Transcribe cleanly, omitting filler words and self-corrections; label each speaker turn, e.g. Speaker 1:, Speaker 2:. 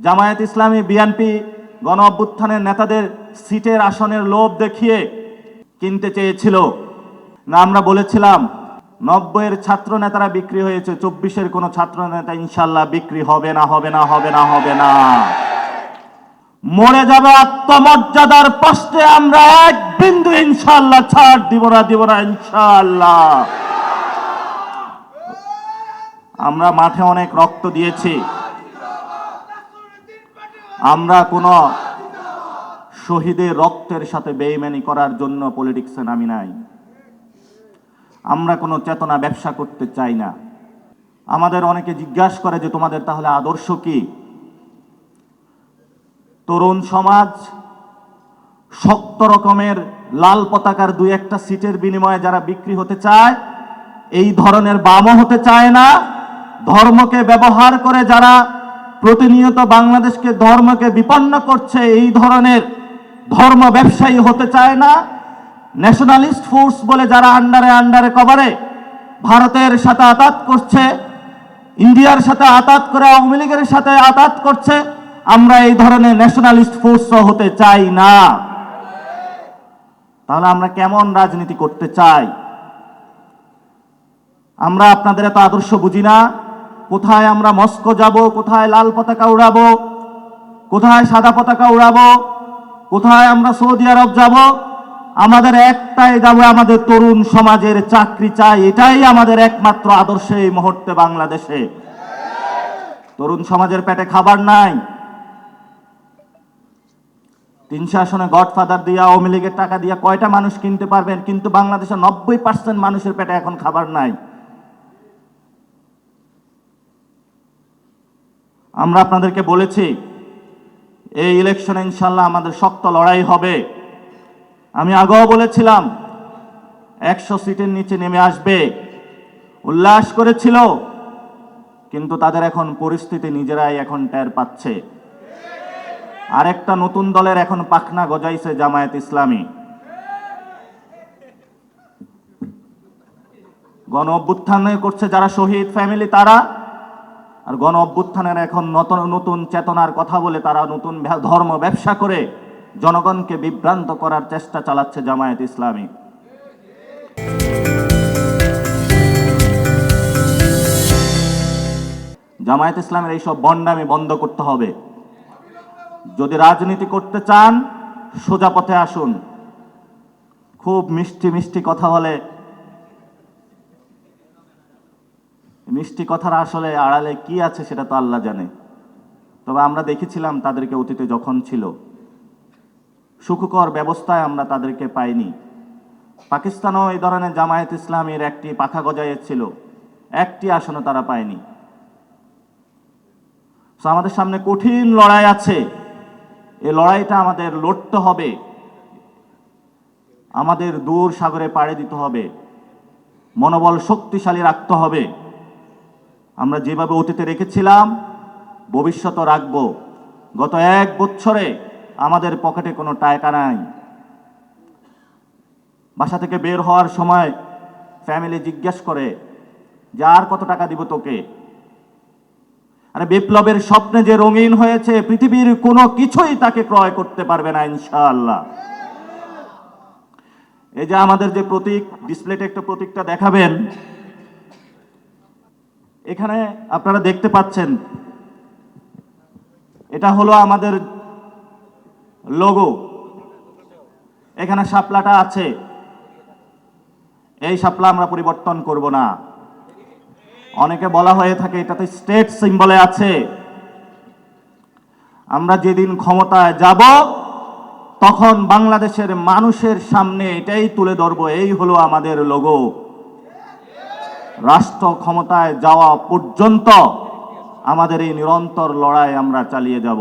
Speaker 1: জামায়াত ইসলামী BNP গণ অভ্যুত্থানের নেতাদের সিটের আসনের লোভ দেখিয়ে কিনতে চেয়েছিল না। আমরা বলেছিলাম 90-এর ছাত্র নেতারা বিক্রি হয়েছে, 24-এর কোনো ছাত্র নেতা ইনশাল্লাহ বিক্রি হবে না, হবে না, হবে না, হবে না। মরে যাবে আত্মমর্যাদার প্রশ্নে আমরা এক বিন্দু ইনশাল্লাহ ছাড় দিব না, দিব না ইনশাল্লাহ। আমরা মাঠে অনেক রক্ত দিয়েছি, আমরা কোনো শহীদের রক্তের সাথে বেইমানি করার জন্য পলিটিক্সে নামি নাই। আমরা কোনো চেতনা ব্যবসা করতে চাই না। আমাদের অনেকে জিজ্ঞাসা করে যে তোমাদের তাহলে আদর্শ কি? তরুণ সমাজ শক্ত রকমের লাল পতাকার 2-1টা সিটের বিনিময়ে যারা বিক্রি হতে চায়, এই ধরনের বামও হতে চায় না। ধর্মকে ব্যবহার করে যারা প্রতিনিয়ত বাংলাদেশকে ধর্মকে বিপন্ন করছে, এই ধরনের ধর্ম ব্যবসায়ী হতে চায় না। ন্যাশনালিস্ট ফোর্স বলে যারা আন্ডারে কভারে ভারতের সাথে আতাত করছে, ইন্ডিয়ার সাথে আতাত করে আওয়ামী লীগের সাথে আতাত করছে, আমরা এই ধরনের ন্যাশনালিস্ট ফোর্স হতে চাই না। তাহলে আমরা কেমন রাজনীতি করতে চাই? আমরা আপনাদের এত আদর্শ বুঝি না? কোথায় আমরা মস্কো যাব, কোথায় লাল পতাকা উড়াবো, কোথায় সাদা পতাকা উড়াবো, কোথায় আমরা সৌদি আরব যাব? আমাদের একটাই যাবে, আমাদের তরুণ সমাজের চাকরি চাই। এটাই আমাদের একমাত্র আদর্শ এই মুহূর্তে বাংলাদেশে। তরুণ সমাজের পেটে খাবার নাই। 300 আসনে গডফাদার দিয়ে আওয়ামী লীগের টাকা দিয়ে কয়টা মানুষ কিনতে পারবেন? কিন্তু বাংলাদেশের 90% মানুষের পেটে এখন খাবার নাই। আমরা আপনাদেরকে বলেছি এই ইলেকশনে ইনশাল্লাহ আমাদের শক্ত লড়াই হবে। আমি আগেও বলেছিলাম 100 সিটের নিচে নেমে আসবে, উল্লাস করেছিল, কিন্তু তাদের এখন পরিস্থিতি নিজেরাই এখন টের পাচ্ছে। আরেকটা নতুন দলের এখন পাখনা গজাইছে, জামায়াত ইসলামী। গণ অভ্যুত্থানে করছে যারা শহীদ ফ্যামিলি তারা, আর গণ অভ্যুত্থানের এখন নতুন নতুন চেতনার কথা বলে তারা নতুন ধর্ম ব্যবসা করে জনগণকে বিভ্রান্ত করার চেষ্টা চালাচ্ছে জামায়াত ইসলামী। জামায়াত ইসলামের এইসব বন্ডামি বন্ধ করতে হবে। যদি রাজনীতি করতে চান সোজা পথে আসুন। খুব মিষ্টি মিষ্টি কথা বলে, মিষ্টি কথার আসলে আড়ালে কি আছে সেটা তো আল্লাহ জানে। তবে আমরা দেখেছিলাম তাদেরকে অতীতে যখন ছিল, সুখকর ব্যবস্থায় আমরা তাদেরকে পাইনি। পাকিস্তানও এই ধরনের জামায়াত ইসলামীর একটি পাখা গজাইয়েছিল, একটি আসনও তারা পায়নি। আমাদের সামনে কঠিন লড়াই আছে, এই লড়াইটা আমাদের লড়তে হবে, আমাদের দূর সাগরে পাড়ি দিতে হবে, মনোবল শক্তিশালী রাখতে হবে। আমরা যেভাবে অতীতে রেখেছিলাম ভবিষ্যতে রাখবো। গত 1 বছরে আমাদের পকেটে কোনো টাকা নাই। বাসা থেকে বের হওয়ার সময় ফ্যামিলি জিজ্ঞেস করে যে আর কত টাকা দিব তোকে? আরে বিপ্লবের স্বপ্নে যে রঙিন হয়েছে, পৃথিবীর কোনো কিছুই তাকে ক্রয় করতে পারবে না ইনশাআল্লাহ। এই যে আমাদের যে প্রতীক, ডিসপ্লেতে একটা প্রতীকটা দেখাবেন, এখানে আপনারা দেখতে পাচ্ছেন, এটা হলো আমাদের লোগো। এখানে শাপলাটা আছে, এই শাপলা আমরা পরিবর্তন করব না। অনেকে বলা হয়ে থাকে এটাতে স্টেট সিম্বলে আছে। আমরা যেদিন ক্ষমতায় যাব তখন বাংলাদেশের মানুষের সামনে এটাই তুলে ধরবো, এই হলো আমাদের লোগো। রাষ্ট্র ক্ষমতায় যাওয়া পর্যন্ত আমাদের এই নিরন্তর লড়াই আমরা চালিয়ে যাব।